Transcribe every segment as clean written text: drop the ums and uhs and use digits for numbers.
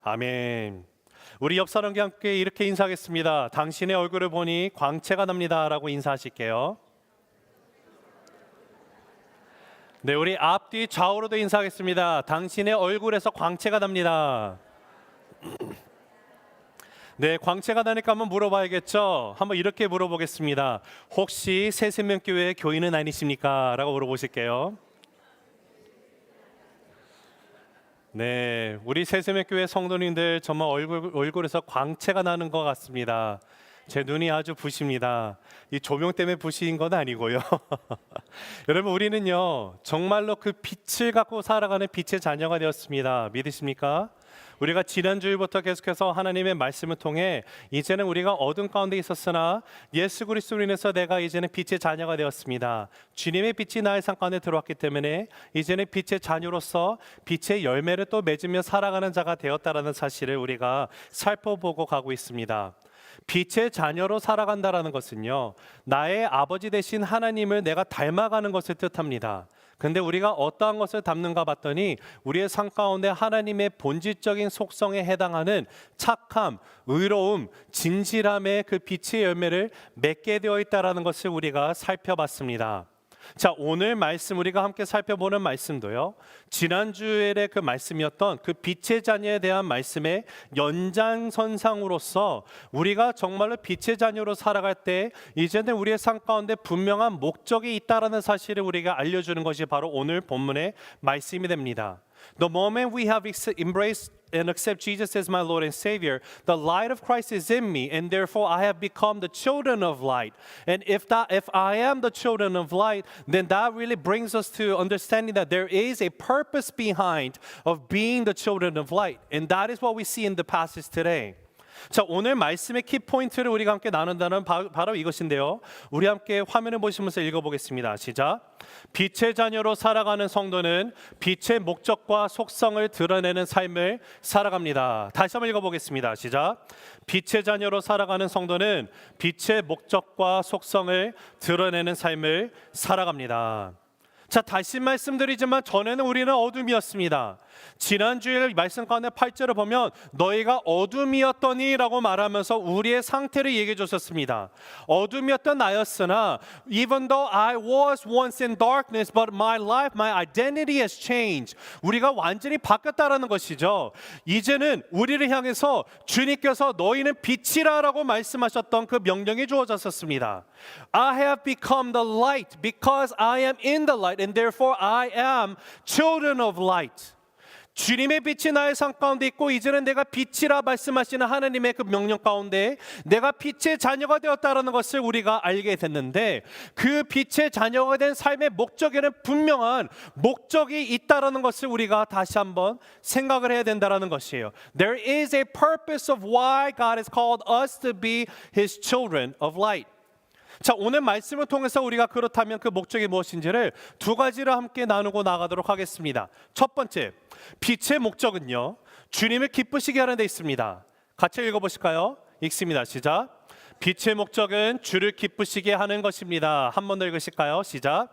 아멘. 우리 옆 사람과 함께 이렇게 인사하겠습니다. 당신의 얼굴을 보니 광채가 납니다 라고 인사하실게요. 네, 우리 앞뒤 좌우로도 인사하겠습니다. 당신의 얼굴에서 광채가 납니다. 네, 광채가 나니까 한번 물어봐야겠죠. 한번 이렇게 물어보겠습니다. 혹시 새생명교회 교인은 아니십니까? 라고 물어보실게요. 네, 우리 새생명교회 성도님들 정말 얼굴에서 광채가 나는 것 같습니다. 제 눈이 아주 부십니다. 이 조명 때문에 부신 건 아니고요. 여러분, 우리는요 정말로 그 빛을 갖고 살아가는 빛의 자녀가 되었습니다. 믿으십니까? 우리가 지난주일부터 계속해서 하나님의 말씀을 통해 이제는 우리가 어둠 가운데 있었으나 예수 그리스도로 인해서 내가 이제는 빛의 자녀가 되었습니다. 주님의 빛이 나의 삶 가운데 들어왔기 때문에 이제는 빛의 자녀로서 빛의 열매를 또 맺으며 살아가는 자가 되었다라는 사실을 우리가 살펴보고 가고 있습니다. 빛의 자녀로 살아간다라는 것은요, 나의 아버지 되신 하나님을 내가 닮아가는 것을 뜻합니다. 근데 우리가 어떠한 것을 닮는가 봤더니 우리의 삶 가운데 하나님의 본질적인 속성에 해당하는 착함, 의로움, 진실함의 그 빛의 열매를 맺게 되어 있다라는 것을 우리가 살펴봤습니다. 자, 오늘 말씀 우리가 함께 살펴보는 말씀도요, 지난주에 그 말씀이었던 그 빛의 자녀에 대한 말씀의 연장선상으로서 우리가 정말로 빛의 자녀로 살아갈 때 이제는 우리의 삶 가운데 분명한 목적이 있다라는 사실을 우리가 알려주는 것이 바로 오늘 본문의 말씀이 됩니다. The moment we have embraced and accept Jesus as my Lord and Savior, the light of Christ is in me, and therefore I have become the children of light. And if I am the children of light, then that really brings us to understanding that there is a purpose behind of being the children of light, and that is what we see in the passage today. 자, 오늘 말씀의 키포인트를 우리가 함께 나눈다는 바로 이것인데요, 우리 함께 화면을 보시면서 읽어보겠습니다. 시작. 빛의 자녀로 살아가는 성도는 빛의 목적과 속성을 드러내는 삶을 살아갑니다. 다시 한번 읽어보겠습니다. 시작. 빛의 자녀로 살아가는 성도는 빛의 목적과 속성을 드러내는 삶을 살아갑니다. 자, 다시 말씀드리지만 전에는 우리는 어둠이었습니다. 지난주에 말씀 가운데 8절을 보면 너희가 어둠이었더니 라고 말하면서 우리의 상태를 얘기해 주셨습니다. 어둠이었던 나였으나 even though I was once in darkness, but my life, my identity has changed. 우리가 완전히 바뀌었다라는 것이죠. 이제는 우리를 향해서 주님께서 너희는 빛이라 라고 말씀하셨던 그 명령이 주어졌었습니다. I have become the light because I am in the light, and therefore I am children of light. 주님의 빛이 나의 삶 가운데 있고 이제는 내가 빛이라 말씀하시는 하나님의 그 명령 가운데 내가 빛의 자녀가 되었다는 것을 우리가 알게 됐는데, 그 빛의 자녀가 된 삶의 목적에는 분명한 목적이 있다는 것을 우리가 다시 한번 생각을 해야 된다는 것이에요. There is a purpose of why God has called us to be His children of light. 자, 오늘 말씀을 통해서 우리가 그렇다면 그 목적이 무엇인지를 두 가지로 함께 나누고 나가도록 하겠습니다. 첫 번째, 빛의 목적은요, 주님을 기쁘시게 하는 데 있습니다. 같이 읽어보실까요? 읽습니다. 시작. 빛의 목적은 주를 기쁘시게 하는 것입니다. 한 번 더 읽으실까요? 시작.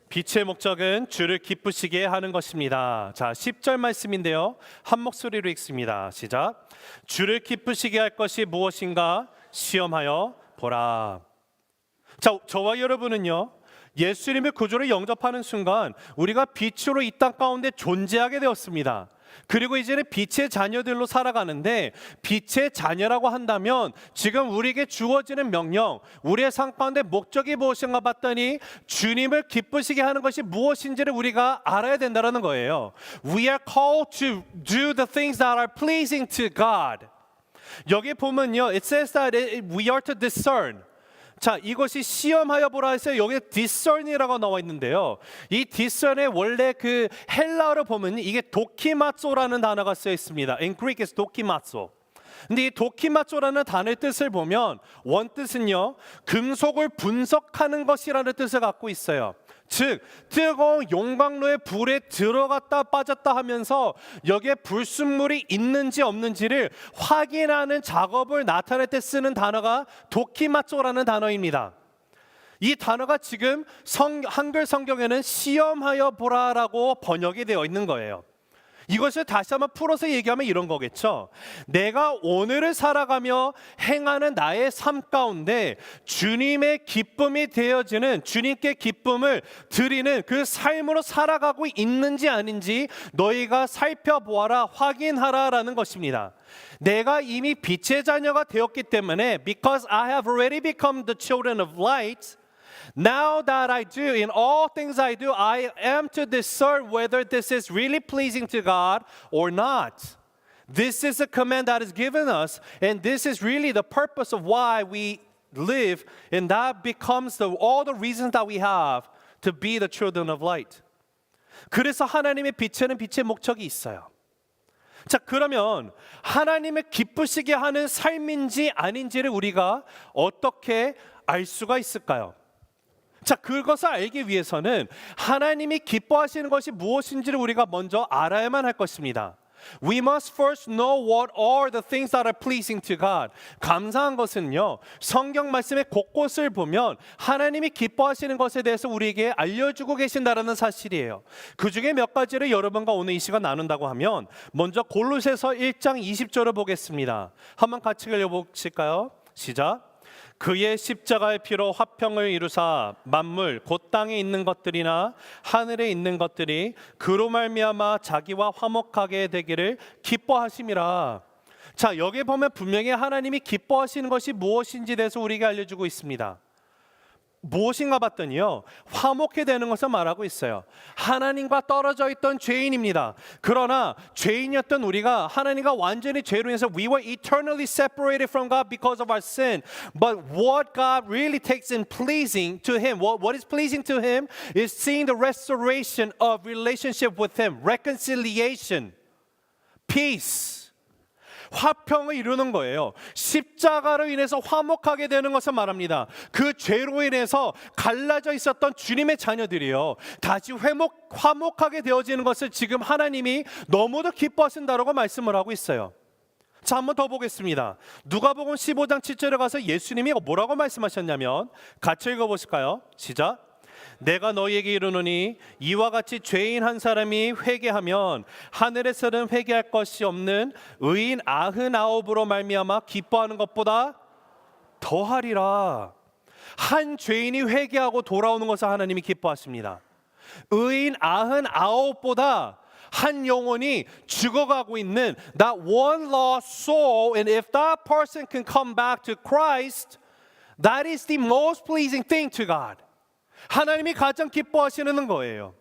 빛의 목적은 주를 기쁘시게 하는 것입니다. 자, 10절 말씀인데요, 한 목소리로 읽습니다. 시작. 주를 기쁘시게 할 것이 무엇인가 시험하여 보라. 자, 저와 여러분은요, 예수님의 구주를 영접하는 순간 우리가 빛으로 이 땅 가운데 존재하게 되었습니다. 그리고 이제는 빛의 자녀들로 살아가는데, 빛의 자녀라고 한다면 지금 우리에게 주어지는 명령, 우리의 삶 가운데 목적이 무엇인가 봤더니 주님을 기쁘시게 하는 것이 무엇인지를 우리가 알아야 된다는 거예요. We are called to do the things that are pleasing to God. 여기 보면요, it says that we are to discern. 자, 이것이 시험하여 보라 해서 여기에 discern이라고 나와 있는데요, 이 discern의 원래 그 헬라어로 보면 이게 도키마조라는 단어가 쓰여 있습니다. In Greek is 도키마조. 근데 이 도키마조라는 단어의 뜻을 보면 원뜻은요, 금속을 분석하는 것이라는 뜻을 갖고 있어요. 즉, 뜨거운 용광로의 불에 들어갔다 빠졌다 하면서 여기에 불순물이 있는지 없는지를 확인하는 작업을 나타낼 때 쓰는 단어가 도키마조라는 단어입니다. 이 단어가 지금 한글 성경에는 시험하여 보라라고 번역이 되어 있는 거예요. 이것을 다시 한번 풀어서 얘기하면 이런 거겠죠. 내가 오늘을 살아가며 행하는 나의 삶 가운데 주님의 기쁨이 되어지는, 주님께 기쁨을 드리는 그 삶으로 살아가고 있는지 아닌지 너희가 살펴보아라, 확인하라라는 것입니다. 내가 이미 빛의 자녀가 되었기 때문에 because I have already become the children of light, now that I do, in all things I do, I am to discern whether this is really pleasing to God or not. This is a command that is given us, and this is really the purpose of why we live, and that becomes all the reasons that we have to be the children of light. 그래서 하나님의 빛에는 빛의 목적이 있어요. 자, 그러면 하나님을 기쁘시게 하는 삶인지 아닌지를 우리가 어떻게 알 수가 있을까요? 자, 그것을 알기 위해서는 하나님이 기뻐하시는 것이 무엇인지를 우리가 먼저 알아야만 할 것입니다. We must first know what are the things that are pleasing to God. 감사한 것은요, 성경 말씀의 곳곳을 보면 하나님이 기뻐하시는 것에 대해서 우리에게 알려주고 계신다라는 사실이에요. 그 중에 몇 가지를 여러분과 오늘 이 시간 나눈다고 하면, 먼저 골로새서 1장 20절을 보겠습니다. 한번 같이 읽어보실까요? 시작. 그의 십자가의 피로 화평을 이루사 만물 곧 땅에 있는 것들이나 하늘에 있는 것들이 그로 말미암아 자기와 화목하게 되기를 기뻐하심이라. 자, 여기 보면 분명히 하나님이 기뻐하시는 것이 무엇인지 대해서 우리에게 알려주고 있습니다. 무엇인가 봤더니요, 화목해 되는 것을 말하고 있어요. 하나님과 떨어져 있던 죄인입니다. 그러나 죄인이었던 우리가 하나님과 완전히 죄로 인해서 we were eternally separated from God because of our sin. But what God really takes in pleasing to Him, what is pleasing to Him is seeing the restoration of relationship with Him, reconciliation, peace. 화평을 이루는 거예요. 십자가로 인해서 화목하게 되는 것을 말합니다. 그 죄로 인해서 갈라져 있었던 주님의 자녀들이요, 다시 화목하게 되어지는 것을 지금 하나님이 너무도 기뻐하신다라고 말씀을 하고 있어요. 자, 한 번 더 보겠습니다. 누가복음 15장 7절에 가서 예수님이 뭐라고 말씀하셨냐면, 같이 읽어보실까요? 시작. 내가 너희에게 이르노니 이와 같이 죄인 한 사람이 회개하면 하늘에서는 회개할 것이 없는 의인 99으로 말미암아 기뻐하는 것보다 더하리라. 한 죄인이 회개하고 돌아오는 것을 하나님이 기뻐하십니다. 의인 99보다 한 영혼이 죽어가고 있는 that one lost soul, and if that person can come back to Christ, that is the most pleasing thing to God. 하나님이 가장 기뻐하시는 거예요.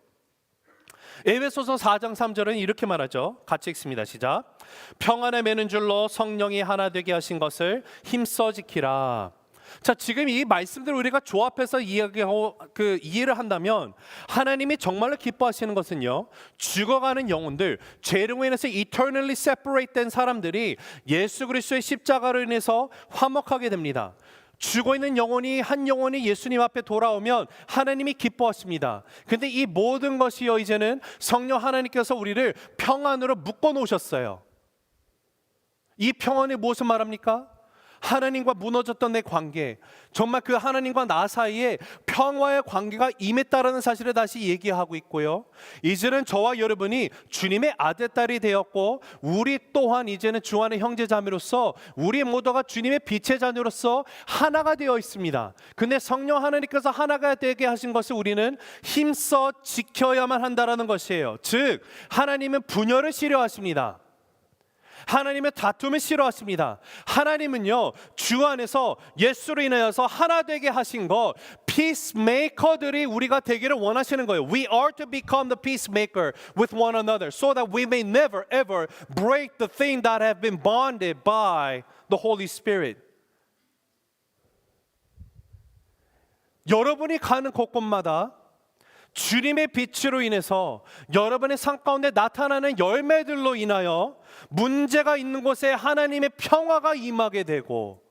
에베소서 4장 3절은 이렇게 말하죠. 같이 읽습니다. 시작. 평안에 매는 줄로 성령이 하나 되게 하신 것을 힘써 지키라. 자, 지금 이 말씀들을 우리가 조합해서 이해를 한다면, 하나님이 정말로 기뻐하시는 것은요, 죽어가는 영혼들, 죄로 인해서 eternally separate 된 사람들이 예수 그리스도의 십자가로 인해서 화목하게 됩니다. 죽어있는 영혼이, 한 영혼이 예수님 앞에 돌아오면 하나님이 기뻐하십니다. 근데 이 모든 것이요, 이제는 성령 하나님께서 우리를 평안으로 묶어 놓으셨어요. 이 평안이 무엇을 말합니까? 하나님과 무너졌던 내 관계, 정말 그 하나님과 나 사이에 평화의 관계가 임했다라는 사실을 다시 얘기하고 있고요, 이제는 저와 여러분이 주님의 아들 딸이 되었고, 우리 또한 이제는 주 안의 형제자매로서 우리 모두가 주님의 빛의 자녀로서 하나가 되어 있습니다. 근데 성령 하나님께서 하나가 되게 하신 것을 우리는 힘써 지켜야만 한다라는 것이에요. 즉, 하나님은 분열을 싫어하십니다. 하나님은 다툼을 싫어하십니다. 하나님은요, 주 안에서 예수로 인하여서 하나 되게 하신 것, 피스메이커들이 우리가 되기를 원하시는 거예요. We are to become the peacemaker with one another, so that we may never ever break the thing that have been bonded by the Holy Spirit. 여러분이 가는 곳곳마다 주님의 빛으로 인해서 여러분의 삶 가운데 나타나는 열매들로 인하여 문제가 있는 곳에 하나님의 평화가 임하게 되고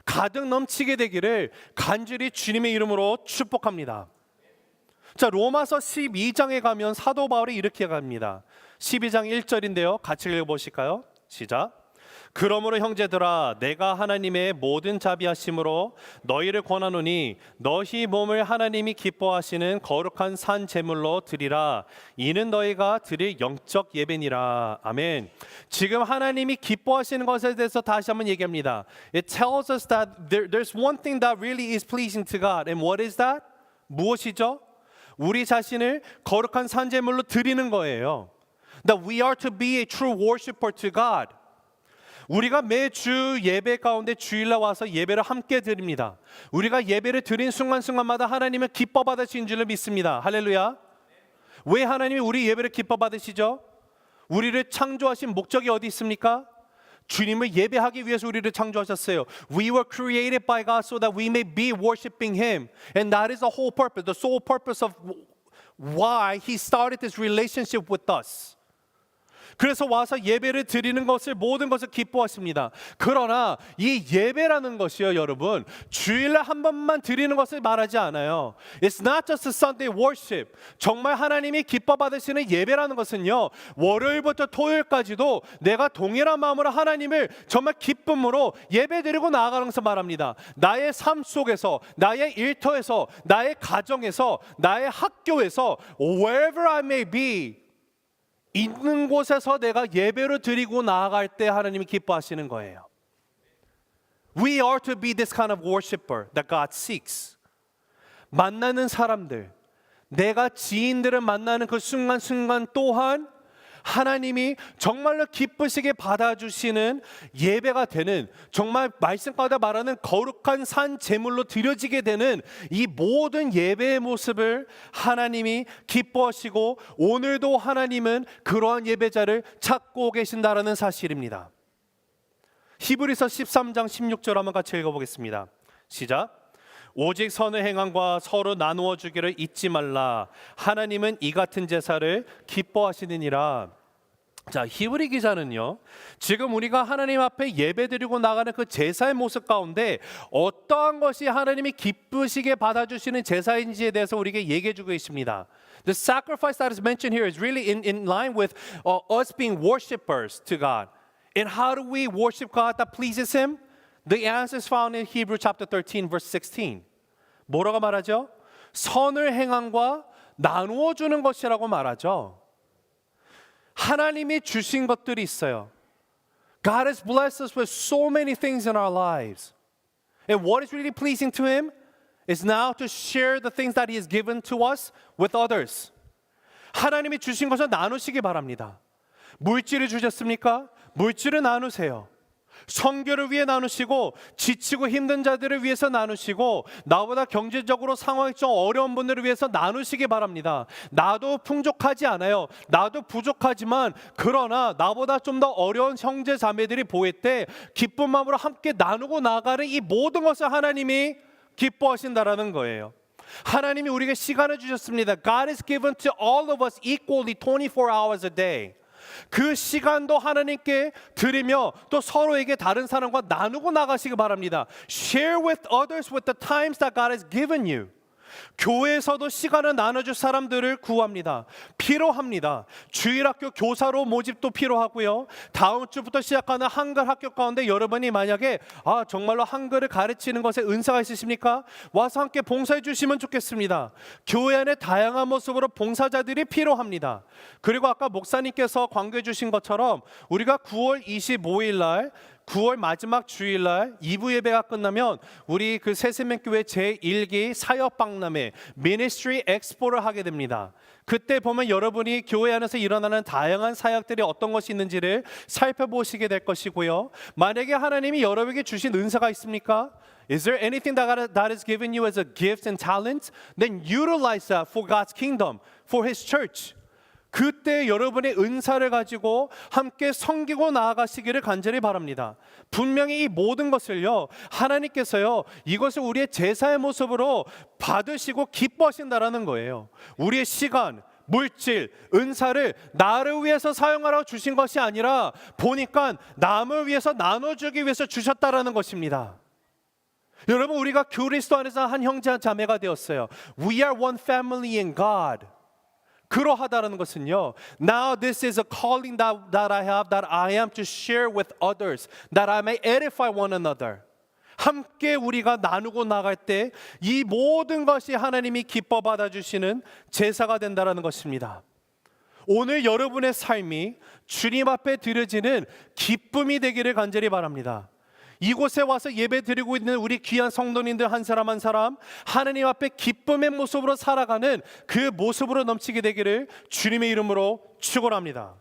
가득 넘치게 되기를 간절히 주님의 이름으로 축복합니다. 자, 로마서 12장에 가면 사도 바울이 이렇게 갑니다. 12장 1절인데요, 같이 읽어보실까요? 시작. 그러므로 형제들아 내가 하나님의 모든 자비하심으로 너희를 권하노니 너희 몸을 하나님이 기뻐하시는 거룩한 산 제물로 드리라. 이는 너희가 드릴 영적 예배니라. 아멘. 지금 하나님이 기뻐하시는 것에 대해서 다시 한번 얘기합니다. It tells us that there's one thing that really is pleasing to God. And what is that? 무엇이죠? 우리 자신을 거룩한 산 제물로 드리는 거예요. That we are to be a true worshiper to God. 우리가 매주 예배 가운데 주일날 와서 예배를 함께 드립니다. 우리가 예배를 드린 순간순간마다 하나님은 기뻐 받으신 줄을 믿습니다. 할렐루야. 왜 하나님이 우리 예배를 기뻐 받으시죠? 우리를 창조하신 목적이 어디 있습니까? 주님을 예배하기 위해서 우리를 창조하셨어요. We were created by God so that we may be worshiping Him. And that is the whole purpose, the sole purpose of why He started this relationship with us. 그래서 와서 예배를 드리는 것을 모든 것을 기뻐하십니다. 그러나 이 예배라는 것이요 여러분 주일날 한 번만 드리는 것을 말하지 않아요. It's not just a Sunday worship. 정말 하나님이 기뻐 받으시는 예배라는 것은요 월요일부터 토요일까지도 내가 동일한 마음으로 하나님을 정말 기쁨으로 예배 드리고 나아가는 것을 말합니다. 나의 삶 속에서 나의 일터에서 나의 가정에서 나의 학교에서 wherever I may be 있는 곳에서 내가 예배를 드리고 나아갈 때 하나님이 기뻐하시는 거예요. We are to be this kind of worshiper that God seeks. 만나는 사람들, 내가 지인들을 만나는 그 순간순간 또한 하나님이 정말로 기쁘시게 받아주시는 예배가 되는 정말 말씀 가운데 말하는 거룩한 산 제물로 드려지게 되는 이 모든 예배의 모습을 하나님이 기뻐하시고 오늘도 하나님은 그러한 예배자를 찾고 계신다라는 사실입니다. 히브리서 13장 16절 한번 같이 읽어보겠습니다. 시작. 오직 선을 행함과 서로 나누어 주기를 잊지 말라. 하나님은 이 같은 제사를 기뻐하시느니라. 자, 히브리 기자는요 지금 우리가 하나님 앞에 예배드리고 나가는 그 제사의 모습 가운데 어떠한 것이 하나님이 기쁘시게 받아주시는 제사인지에 대해서 우리에게 얘기해 주고 있습니다. The sacrifice that is mentioned here is really in line with us being worshipers to God. And how do we worship God that pleases Him? The answer is found in Hebrews chapter 13 verse 16. 뭐라고 말하죠? 선을 행함과 나누어 주는 것이라고 말하죠. 하나님이 주신 것들이 있어요. God has blessed us with so many things in our lives. And what is really pleasing to Him is now to share the things that He has given to us with others. 하나님이 주신 것을 나누시기 바랍니다. 물질을 주셨습니까? 물질을 나누세요. 선교를 위해 나누시고 지치고 힘든 자들을 위해서 나누시고 나보다 경제적으로 상황이 좀 어려운 분들을 위해서 나누시기 바랍니다. 나도 풍족하지 않아요. 나도 부족하지만 그러나 나보다 좀 더 어려운 형제 자매들이 보일 때 기쁜 마음으로 함께 나누고 나가는 이 모든 것을 하나님이 기뻐하신다라는 거예요. 하나님이 우리에게 시간을 주셨습니다. God has given to all of us equally 24 hours a day. 그 시간도 하나님께 드리며 또 서로에게 다른 사람과 나누고 나가시기 바랍니다. Share with others with the times that God has given you. 교회에서도 시간을 나눠줄 사람들을 구합니다. 필요합니다. 주일학교 교사로 모집도 필요하고요. 다음 주부터 시작하는 한글 학교 가운데 여러분이 만약에 정말로 한글을 가르치는 것에 은사가 있으십니까? 와서 함께 봉사해 주시면 좋겠습니다. 교회 안에 다양한 모습으로 봉사자들이 필요합니다. 그리고 아까 목사님께서 광고해 주신 것처럼 우리가 9월 25일 날 9월 마지막 주일날 2부 예배가 끝나면 우리 그 새세명교회 제1기 사역박람회 미니스트리 엑스포를 하게 됩니다. 그때 보면 여러분이 교회 안에서 일어나는 다양한 사역들이 어떤 것이 있는지를 살펴보시게 될 것이고요. 만약에 하나님이 여러분에게 주신 은사가 있습니까? Is there anything that is given you as a gift and talent? Then utilize that for God's kingdom, for His church. 그때 여러분의 은사를 가지고 함께 섬기고 나아가시기를 간절히 바랍니다. 분명히 이 모든 것을요 하나님께서요 이것을 우리의 제사의 모습으로 받으시고 기뻐하신다라는 거예요. 우리의 시간, 물질, 은사를 나를 위해서 사용하라고 주신 것이 아니라 보니까 남을 위해서 나눠주기 위해서 주셨다라는 것입니다. 여러분 우리가 그리스도 안에서 한 형제 한 자매가 되었어요. We are one family in God. 그러하다라는 것은요, now this is a calling that I have, that I am to share with others, that I may edify one another. 함께 우리가 나누고 나갈 때 이 모든 것이 하나님이 기뻐 받아주시는 제사가 된다라는 것입니다. 오늘 여러분의 삶이 주님 앞에 드려지는 기쁨이 되기를 간절히 바랍니다. 이곳에 와서 예배 드리고 있는 우리 귀한 성도님들 한 사람 한 사람, 하나님 앞에 기쁨의 모습으로 살아가는 그 모습으로 넘치게 되기를 주님의 이름으로 축원합니다.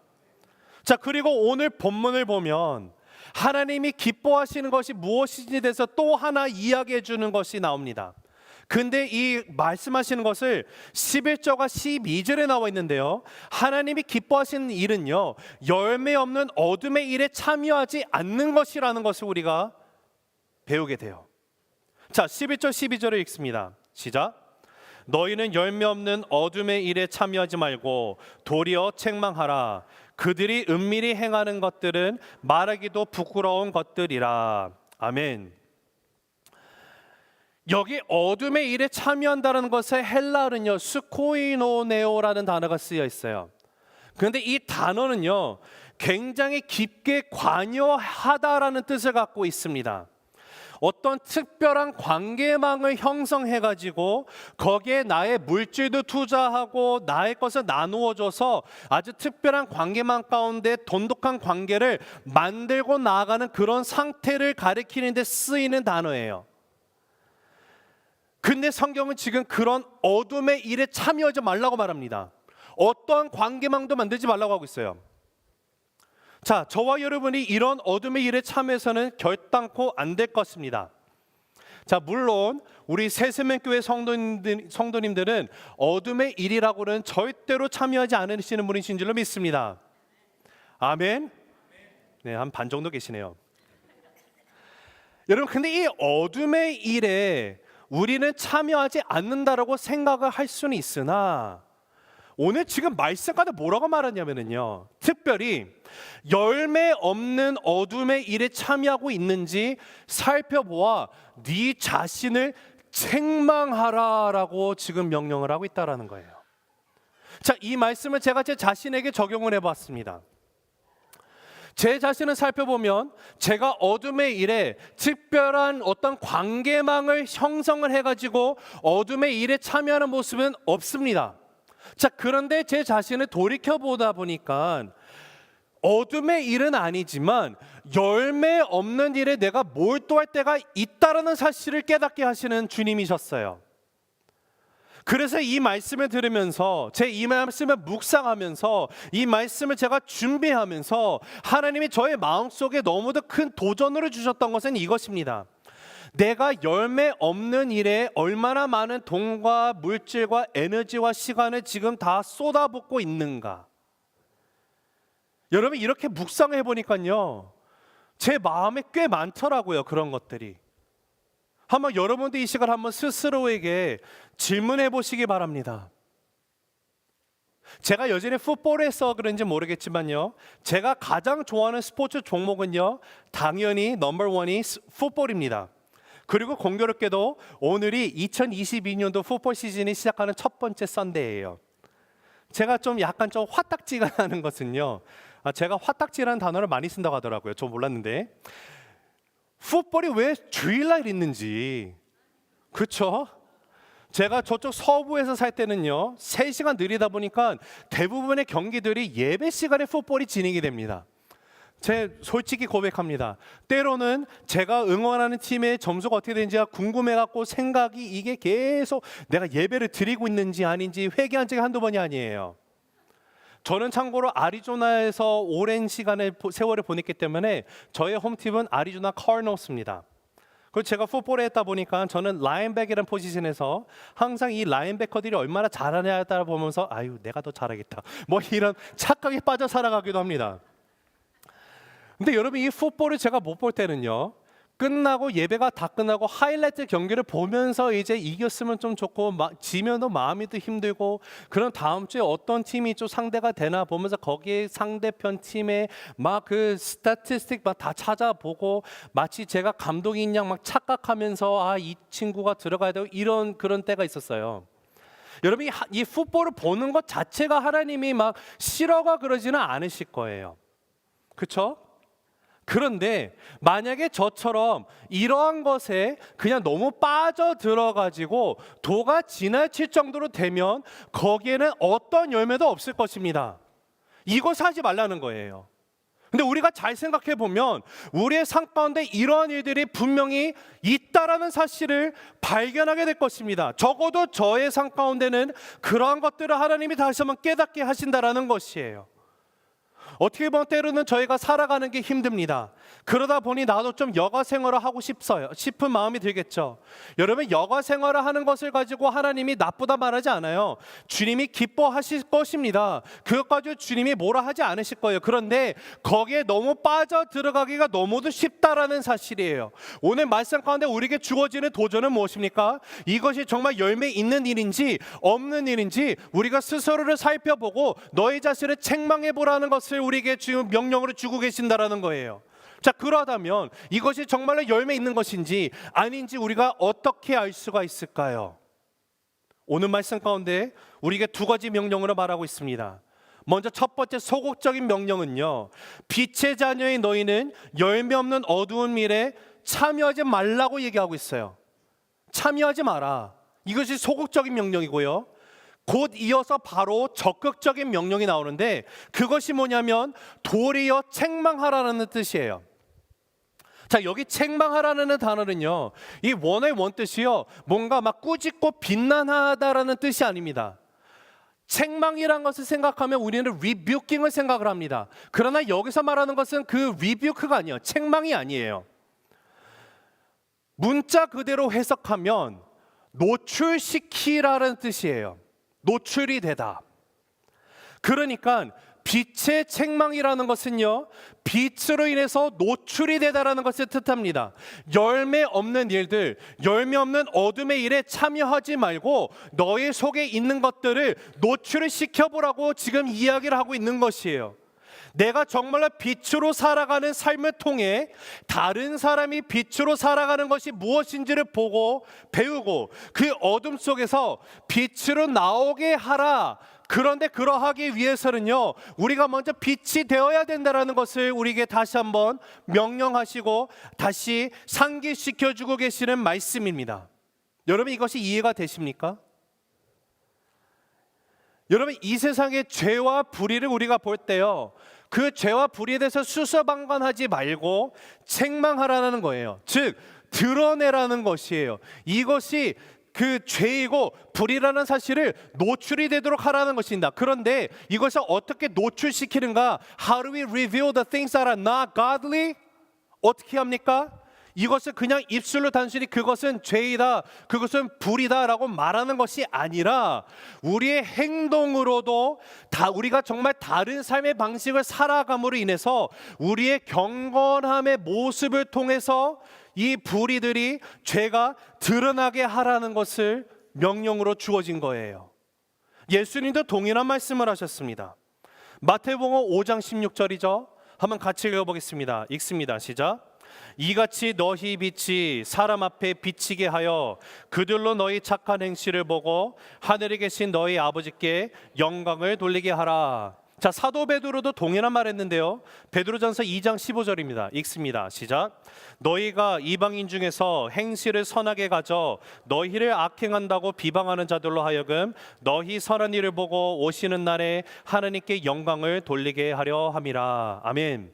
자, 그리고 오늘 본문을 보면 하나님이 기뻐하시는 것이 무엇인지 대해서 또 하나 이야기해 주는 것이 나옵니다. 근데 이 말씀하시는 것을 11절과 12절에 나와 있는데요, 하나님이 기뻐하시는 일은요, 열매 없는 어둠의 일에 참여하지 않는 것이라는 것을 우리가 배우게 돼요. 자, 11절 12절을 읽습니다. 시작. 너희는 열매 없는 어둠의 일에 참여하지 말고 도리어 책망하라. 그들이 은밀히 행하는 것들은 말하기도 부끄러운 것들이라. 아멘. 여기 어둠의 일에 참여한다는 것의 헬라어는요, 스코이노네오라는 단어가 쓰여 있어요. 그런데 이 단어는요, 굉장히 깊게 관여하다라는 뜻을 갖고 있습니다. 어떤 특별한 관계망을 형성해가지고 거기에 나의 물질도 투자하고 나의 것을 나누어줘서 아주 특별한 관계망 가운데 돈독한 관계를 만들고 나아가는 그런 상태를 가리키는 데 쓰이는 단어예요. 근데 성경은 지금 그런 어둠의 일에 참여하지 말라고 말합니다. 어떠한 관계망도 만들지 말라고 하고 있어요. 자, 저와 여러분이 이런 어둠의 일에 참여해서는 결단코 안 될 것입니다. 자, 물론 우리 새세명교회 성도님들은 어둠의 일이라고는 절대로 참여하지 않으시는 분이신 줄로 믿습니다. 아멘. 네, 한 반 정도 계시네요. 여러분, 근데 이 어둠의 일에 우리는 참여하지 않는다라고 생각을 할 수는 있으나 오늘 지금 말씀 가운데 뭐라고 말하냐면요, 특별히 열매 없는 어둠의 일에 참여하고 있는지 살펴보아 네 자신을 책망하라라고 지금 명령을 하고 있다라는 거예요. 자, 이 말씀을 제가 제 자신에게 적용을 해봤습니다. 제 자신을 살펴보면 제가 어둠의 일에 특별한 어떤 관계망을 형성을 해가지고 어둠의 일에 참여하는 모습은 없습니다. 자, 그런데 제 자신을 돌이켜보다 보니까 어둠의 일은 아니지만 열매 없는 일에 내가 몰두할 때가 있다라는 사실을 깨닫게 하시는 주님이셨어요. 그래서 이 말씀을 들으면서 이 말씀을 묵상하면서 이 말씀을 제가 준비하면서 하나님이 저의 마음속에 너무도 큰 도전을 주셨던 것은 이것입니다. 내가 열매 없는 일에 얼마나 많은 돈과 물질과 에너지와 시간을 지금 다 쏟아붓고 있는가. 여러분, 이렇게 묵상해 보니까요, 제 마음에 꽤 많더라고요, 그런 것들이. 한번 여러분도 이 시간 한번 스스로에게 질문해 보시기 바랍니다. 제가 여전히 풋볼에서 그런지 모르겠지만요, 제가 가장 좋아하는 스포츠 종목은요, 당연히 넘버1이 풋볼입니다. 그리고 공교롭게도 오늘이 2022년도 풋볼 시즌이 시작하는 첫 번째 썬데이예요. 제가 좀 약간 좀 화딱지가 나는 것은요, 제가 화딱지라는 단어를 많이 쓴다고 하더라고요. 저 몰랐는데 풋볼이 왜 주일날 있는지. 그렇죠? 제가 저쪽 서부에서 살 때는요, 3시간 느리다 보니까 대부분의 경기들이 예배 시간에 풋볼이 진행이 됩니다. 제 솔직히 고백합니다. 때로는 제가 응원하는 팀의 점수가 어떻게 되는지가 궁금해갖고 생각이 이게 계속 내가 예배를 드리고 있는지 아닌지 회개한 적이 한두 번이 아니에요. 저는 참고로 아리조나에서 오랜 세월을 보냈기 때문에 저의 홈팀은 아리조나 카디널스입니다. 그리고 제가 풋볼에 했다 보니까 저는 라인백이라는 포지션에서 항상 이 라인백커들이 얼마나 잘하냐에 따라 보면서 아유, 내가 더 잘하겠다, 뭐 이런 착각에 빠져 살아가기도 합니다. 근데 여러분, 이 풋볼을 제가 못 볼 때는요, 끝나고 예배가 다 끝나고 하이라이트 경기를 보면서 이제 이겼으면 좀 좋고 지면도 마음이 또 힘들고, 그런 다음 주에 어떤 팀이 좀 상대가 되나 보면서 거기에 상대편 팀의 막 그 스태티스틱 막 다 찾아보고 마치 제가 감독인 양 막 착각하면서 이 친구가 들어가야 되고 이런 그런 때가 있었어요. 여러분이 이 풋볼을 보는 것 자체가 하나님이 막 싫어가 그러지는 않으실 거예요. 그렇죠? 그런데 만약에 저처럼 이러한 것에 그냥 너무 빠져들어 가지고 도가 지나칠 정도로 되면 거기에는 어떤 열매도 없을 것입니다. 이것을 하지 말라는 거예요. 근데 우리가 잘 생각해 보면 우리의 삶 가운데 이러한 일들이 분명히 있다라는 사실을 발견하게 될 것입니다. 적어도 저의 삶 가운데는 그러한 것들을 하나님이 다시 한번 깨닫게 하신다라는 것이에요. 어떻게 보면 때로는 저희가 살아가는 게 힘듭니다. 그러다 보니 나도 좀 여가 생활을 하고 싶은 마음이 들겠죠. 여러분, 여가 생활을 하는 것을 가지고 하나님이 나쁘다 말하지 않아요. 주님이 기뻐하실 것입니다. 그것 가지고 주님이 뭐라 하지 않으실 거예요. 그런데 거기에 너무 빠져 들어가기가 너무도 쉽다라는 사실이에요. 오늘 말씀 가운데 우리에게 주어지는 도전은 무엇입니까? 이것이 정말 열매 있는 일인지 없는 일인지 우리가 스스로를 살펴보고 너희 자신을 책망해 보라는 것을 우리에게 지금 명령으로 주고 계신다라는 거예요. 자, 그러하다면 이것이 정말로 열매 있는 것인지 아닌지 우리가 어떻게 알 수가 있을까요? 오늘 말씀 가운데 우리에게 두 가지 명령으로 말하고 있습니다. 먼저 첫 번째 소극적인 명령은요, 빛의 자녀인 너희는 열매 없는 어두운 일에 참여하지 말라고 얘기하고 있어요. 참여하지 마라. 이것이 소극적인 명령이고요, 곧 이어서 바로 적극적인 명령이 나오는데 그것이 뭐냐면 도리어 책망하라는 뜻이에요. 자, 여기 책망하라는 단어는요, 이 원어의 원뜻이요, 뭔가 막 꾸짖고 비난하다라는 뜻이 아닙니다. 책망이란 것을 생각하면 우리는 rebuking을 생각을 합니다. 그러나 여기서 말하는 것은 그 rebuke가 아니에요. 책망이 아니에요. 문자 그대로 해석하면 노출시키라는 뜻이에요. 노출이 되다. 그러니까 빛의 책망이라는 것은요, 빛으로 인해서 노출이 되다라는 것을 뜻합니다. 열매 없는 일들, 열매 없는 어둠의 일에 참여하지 말고 너희 속에 있는 것들을 노출을 시켜보라고 지금 이야기를 하고 있는 것이에요. 내가 정말로 빛으로 살아가는 삶을 통해 다른 사람이 빛으로 살아가는 것이 무엇인지를 보고 배우고 그 어둠 속에서 빛으로 나오게 하라. 그런데 그러하기 위해서는요, 우리가 먼저 빛이 되어야 된다는 것을 우리에게 다시 한번 명령하시고 다시 상기시켜주고 계시는 말씀입니다. 여러분, 이것이 이해가 되십니까? 여러분, 이 세상의 죄와 불의를 우리가 볼 때요, 그 죄와 불의에 대해서 수서방관하지 말고 책망하라는 거예요. 즉 드러내라는 것이에요. 이것이 그 죄이고 불의라는 사실을 노출이 되도록 하라는 것입니다. 그런데 이것을 어떻게 노출시키는가? How do we reveal the things that are not godly? 어떻게 합니까? 이것을 그냥 입술로 단순히 그것은 죄이다, 그것은 불이다라고 말하는 것이 아니라 우리의 행동으로도 다 우리가 정말 다른 삶의 방식을 살아감으로 인해서 우리의 경건함의 모습을 통해서 이 불의들이 죄가 드러나게 하라는 것을 명령으로 주어진 거예요. 예수님도 동일한 말씀을 하셨습니다. 마태복음 5장 16절이죠. 한번 같이 읽어보겠습니다. 읽습니다. 시작. 이같이 너희 빛이 사람 앞에 비치게 하여 그들로 너희 착한 행실을 보고 하늘에 계신 너희 아버지께 영광을 돌리게 하라. 자, 사도 베드로도 동일한 말 했는데요. 베드로전서 2장 15절입니다. 읽습니다. 시작. 너희가 이방인 중에서 행실을 선하게 가져 너희를 악행한다고 비방하는 자들로 하여금 너희 선한 일을 보고 오시는 날에 하나님께 영광을 돌리게 하려 함이라. 아멘.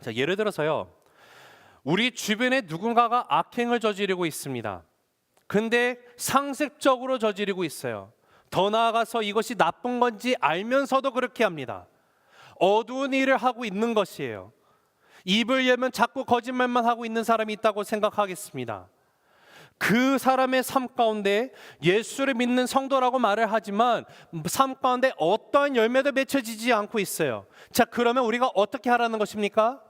자, 예를 들어서요, 우리 주변에 누군가가 악행을 저지르고 있습니다. 근데 상습적으로 저지르고 있어요. 더 나아가서 이것이 나쁜 건지 알면서도 그렇게 합니다. 어두운 일을 하고 있는 것이에요. 입을 열면 자꾸 거짓말만 하고 있는 사람이 있다고 생각하겠습니다. 그 사람의 삶 가운데 예수를 믿는 성도라고 말을 하지만 삶 가운데 어떠한 열매도 맺혀지지 않고 있어요. 자, 그러면 우리가 어떻게 하라는 것입니까?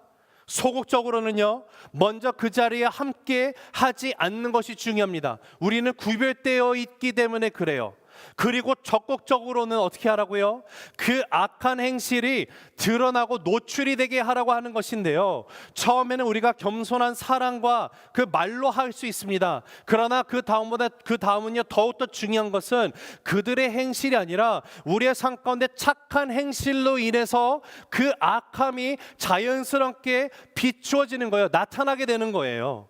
소극적으로는요, 먼저 그 자리에 함께 하지 않는 것이 중요합니다. 우리는 구별되어 있기 때문에 그래요. 그리고 적극적으로는 어떻게 하라고요? 그 악한 행실이 드러나고 노출이 되게 하라고 하는 것인데요. 처음에는 우리가 겸손한 사랑과 그 말로 할 수 있습니다. 그러나 그 다음은요, 더욱더 중요한 것은 그들의 행실이 아니라 우리의 삶 가운데 착한 행실로 인해서 그 악함이 자연스럽게 비추어지는 거예요. 나타나게 되는 거예요.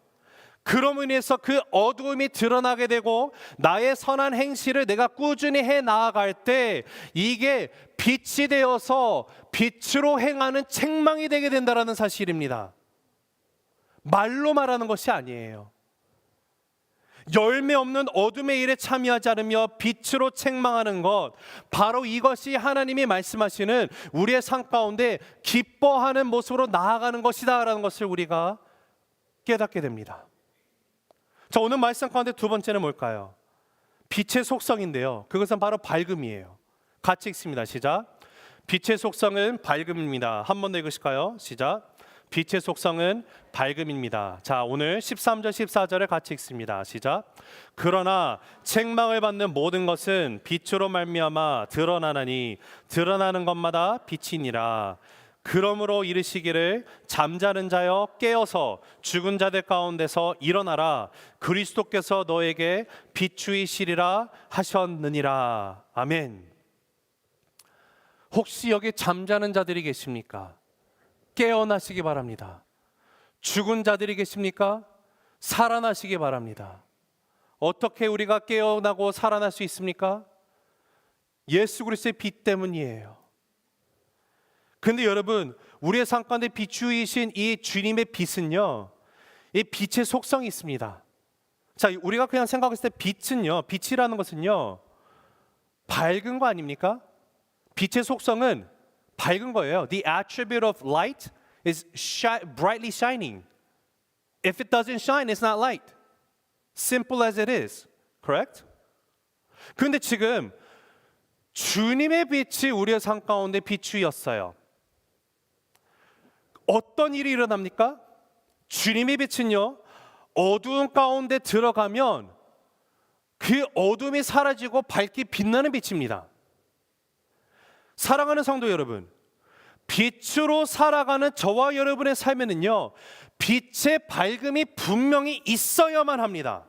그럼으로 인해서 그 어두움이 드러나게 되고 나의 선한 행실을 내가 꾸준히 해 나아갈 때 이게 빛이 되어서 빛으로 행하는 책망이 되게 된다는 사실입니다. 말로 말하는 것이 아니에요. 열매 없는 어둠의 일에 참여하지 않으며 빛으로 책망하는 것, 바로 이것이 하나님이 말씀하시는 우리의 삶 가운데 기뻐하는 모습으로 나아가는 것이다 라는 것을 우리가 깨닫게 됩니다. 자, 오늘 말씀 가운데 두 번째는 뭘까요? 빛의 속성인데요, 그것은 바로 밝음이에요. 같이 읽습니다. 시작. 빛의 속성은 밝음입니다. 한 번 더 읽으실까요? 시작. 빛의 속성은 밝음입니다. 자, 오늘 13절 14절을 같이 읽습니다. 시작. 그러나 책망을 받는 모든 것은 빛으로 말미암아 드러나나니 드러나는 것마다 빛이니라. 그러므로 이르시기를 잠자는 자여 깨어서 죽은 자들 가운데서 일어나라. 그리스도께서 너에게 비추이시리라 하셨느니라. 아멘. 혹시 여기 잠자는 자들이 계십니까? 깨어나시기 바랍니다. 죽은 자들이 계십니까? 살아나시기 바랍니다. 어떻게 우리가 깨어나고 살아날 수 있습니까? 예수 그리스도의 빛 때문이에요. 근데 여러분, 우리의 삶 가운데 비추이신 이 주님의 빛은요, 이 빛의 속성이 있습니다. 자, 우리가 그냥 생각했을 때 빛은요, 빛이라는 것은요, 밝은 거 아닙니까? 빛의 속성은 밝은 거예요. The attribute of light is brightly shining. If it doesn't shine, it's not light. Simple as it is. Correct? 그런데 지금 주님의 빛이 우리의 삶 가운데 비추였어요. 어떤 일이 일어납니까? 주님의 빛은요, 어두운 가운데 들어가면 그 어둠이 사라지고 밝게 빛나는 빛입니다. 사랑하는 성도 여러분, 빛으로 살아가는 저와 여러분의 삶에는요, 빛의 밝음이 분명히 있어야만 합니다.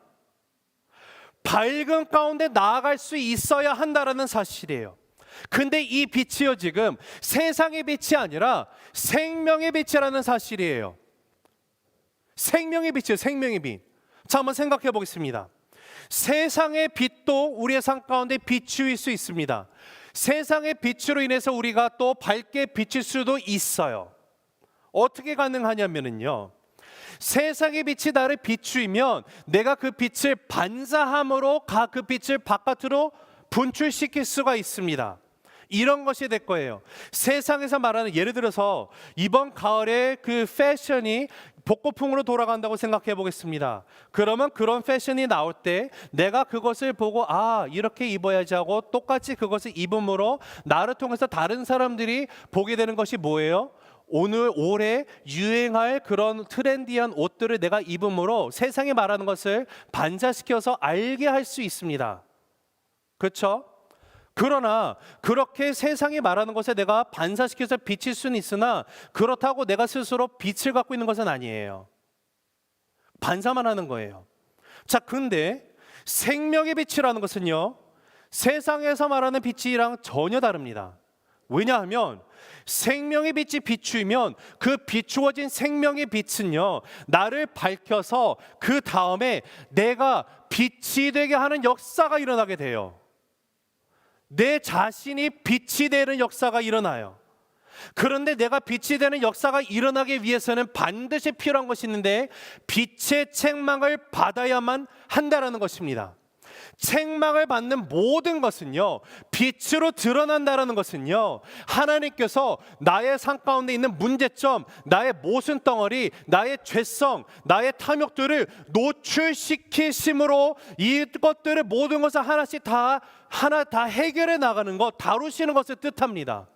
밝음 가운데 나아갈 수 있어야 한다라는 사실이에요. 근데 이 빛이요, 지금 세상의 빛이 아니라 생명의 빛이라는 사실이에요. 생명의 빛이에요. 생명의 빛. 자, 한번 생각해 보겠습니다. 세상의 빛도 우리의 삶 가운데 비추일 수 있습니다. 세상의 빛으로 인해서 우리가 또 밝게 비칠 수도 있어요. 어떻게 가능하냐면요, 세상의 빛이 나를 비추이면 내가 그 빛을 반사함으로 그 빛을 바깥으로 분출시킬 수가 있습니다. 이런 것이 될 거예요. 세상에서 말하는, 예를 들어서 이번 가을에 그 패션이 복고풍으로 돌아간다고 생각해 보겠습니다. 그러면 그런 패션이 나올 때 내가 그것을 보고 이렇게 입어야지 하고 똑같이 그것을 입음으로 나를 통해서 다른 사람들이 보게 되는 것이 뭐예요? 올해 유행할 그런 트렌디한 옷들을 내가 입음으로 세상이 말하는 것을 반사시켜서 알게 할 수 있습니다. 그렇죠? 그러나 그렇게 세상이 말하는 것에 내가 반사시켜서 비칠 수는 있으나 그렇다고 내가 스스로 빛을 갖고 있는 것은 아니에요. 반사만 하는 거예요. 자, 근데 생명의 빛이라는 것은요, 세상에서 말하는 빛이랑 전혀 다릅니다. 왜냐하면 생명의 빛이 비추면 그 비추어진 생명의 빛은요, 나를 밝혀서 그 다음에 내가 빛이 되게 하는 역사가 일어나게 돼요. 내 자신이 빛이 되는 역사가 일어나요. 그런데 내가 빛이 되는 역사가 일어나기 위해서는 반드시 필요한 것이 있는데, 빛의 책망을 받아야만 한다라는 것입니다. 책망을 받는 모든 것은요, 빛으로 드러난다라는 것은요, 하나님께서 나의 삶 가운데 있는 문제점, 나의 모순덩어리, 나의 죄성, 나의 탐욕들을 노출시키심으로 이것들을 모든 것을 하나씩 다 해결해 나가는 것, 다루시는 것을 뜻합니다.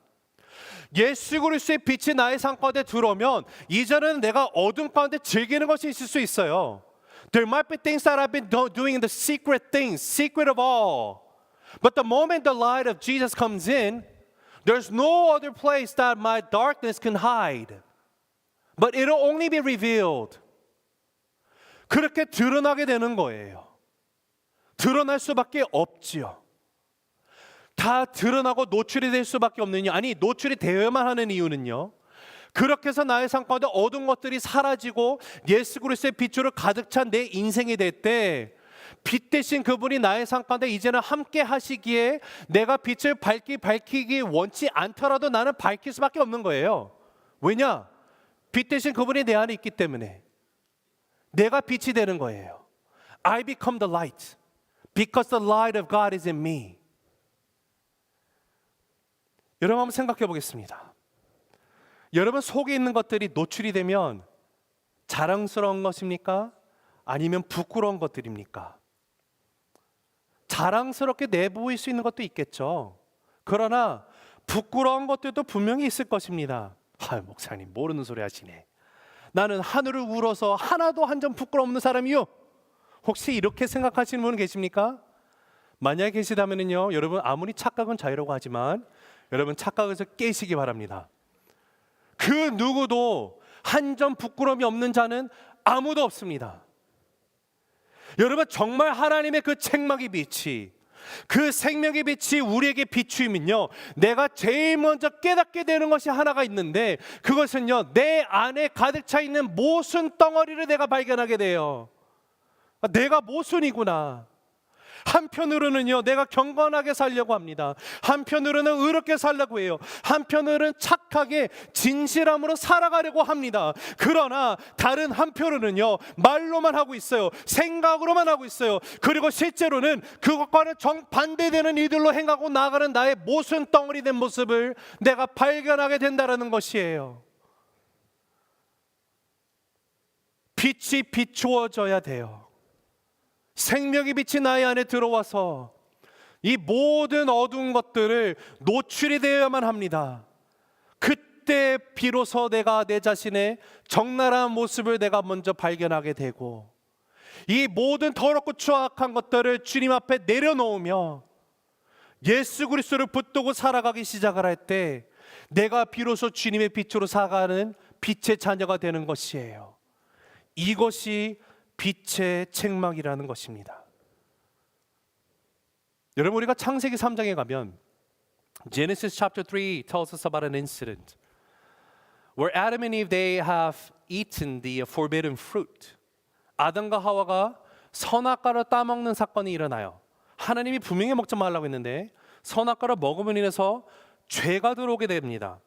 예수 그리스도의 빛이 나의 삶 가운데 들어오면 이제는 내가 어둠 가운데 즐기는 것이 있을 수 있어요. There might be things that I've been doing in the secret things, secret of all. But the moment the light of Jesus comes in, there's no other place that my darkness can hide. But it'll only be revealed. 그렇게 드러나게 되는 거예요. 드러날 수밖에 없지요. 다 드러나고 노출이 될 수밖에 없는 이유, 아니 노출이 되어야만 하는 이유는요, 그렇게 해서 나의 삶 가운데 어두운 것들이 사라지고 예수 그리스도의 빛으로 가득 찬 내 인생이 될 때 빛 대신 그분이 나의 삶 가운데 이제는 함께 하시기에 내가 빛을 밝히기 원치 않더라도 나는 밝힐 수밖에 없는 거예요. 왜냐? 빛 대신 그분이 내 안에 있기 때문에 내가 빛이 되는 거예요. I become the light because the light of God is in me. 여러분 한번 생각해 보겠습니다. 여러분 속에 있는 것들이 노출이 되면 자랑스러운 것입니까? 아니면 부끄러운 것들입니까? 자랑스럽게 내보일 수 있는 것도 있겠죠. 그러나 부끄러운 것들도 분명히 있을 것입니다. 목사님 모르는 소리 하시네. 나는 하늘을 우러서 하나도 한 점 부끄러움 없는 사람이요. 혹시 이렇게 생각하시는 분 계십니까? 만약에 계시다면요, 여러분 아무리 착각은 자유라고 하지만 여러분 착각에서 깨시기 바랍니다. 그 누구도 한 점 부끄러움이 없는 자는 아무도 없습니다. 여러분 정말 하나님의 그 책망의 빛이, 그 생명의 빛이 우리에게 비추이면요, 내가 제일 먼저 깨닫게 되는 것이 하나가 있는데, 그것은요 내 안에 가득 차 있는 모순 덩어리를 내가 발견하게 돼요. 내가 모순이구나. 한편으로는요 내가 경건하게 살려고 합니다. 한편으로는 의롭게 살려고 해요. 한편으로는 착하게 진실함으로 살아가려고 합니다. 그러나 다른 한편으로는요 말로만 하고 있어요. 생각으로만 하고 있어요. 그리고 실제로는 그것과는 정반대되는 일들로 행하고 나아가는 나의 모순 덩어리 된 모습을 내가 발견하게 된다는 것이에요. 빛이 비추어져야 돼요. 생명의 빛이 나의 안에 들어와서 이 모든 어두운 것들을 노출이 되어야만 합니다. 그때 비로소 내가 내 자신의 적나라한 모습을 내가 먼저 발견하게 되고, 이 모든 더럽고 추악한 것들을 주님 앞에 내려놓으며 예수 그리스도를 붙들고 살아가기 시작을 할 때 내가 비로소 주님의 빛으로 살아가는 빛의 자녀가 되는 것이에요. 이것이 빛의 책망이라는 것입니다. 여러분 우리가 창세기 3장에 가면 Genesis chapter 3 tells us about an incident where Adam and Eve they have eaten the forbidden fruit. 아담과 하와가 선악과를 따먹는 사건이 일어나요. 하나님이 분명히 먹지 말라고 했는데 선악과를 먹음으로 인해서 죄가 들어오게 됩니다.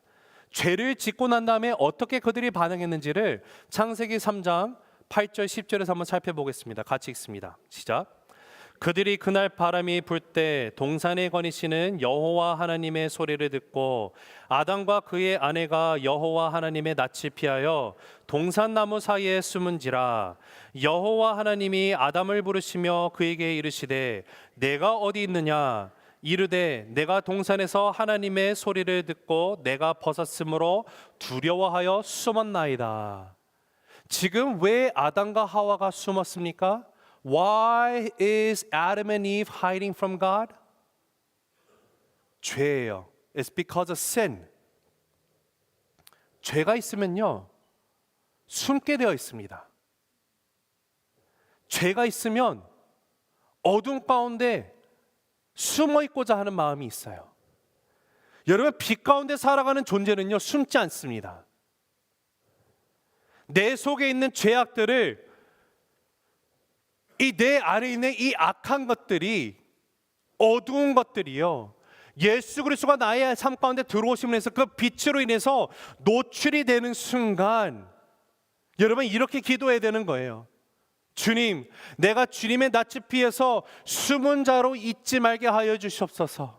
죄를 짓고 난 다음에 어떻게 그들이 반응했는지를 창세기 3장 8절 10절에서 한번 살펴보겠습니다. 같이 읽습니다. 시작. 그들이 그날 바람이 불 때 동산에 거니시는 여호와 하나님의 소리를 듣고 아담과 그의 아내가 여호와 하나님의 낯을 피하여 동산나무 사이에 숨은지라. 여호와 하나님이 아담을 부르시며 그에게 이르시되 내가 어디 있느냐. 이르되 내가 동산에서 하나님의 소리를 듣고 내가 벗었으므로 두려워하여 숨었나이다. 지금 왜 아담과 하와가 숨었습니까? Why is Adam and Eve hiding from God? 죄예요. It's because of sin. 죄가 있으면요 숨게 되어 있습니다. 죄가 있으면 어둠 가운데 숨어 있고자 하는 마음이 있어요. 여러분 빛 가운데 살아가는 존재는요 숨지 않습니다. 내 속에 있는 죄악들을, 이 내 안에 있는 이 악한 것들이, 어두운 것들이요 예수 그리스도가 나의 삶 가운데 들어오심으로 해서 그 빛으로 인해서 노출이 되는 순간 여러분 이렇게 기도해야 되는 거예요. 주님, 내가 주님의 낯을 피해서 숨은 자로 있지 말게 하여 주시옵소서.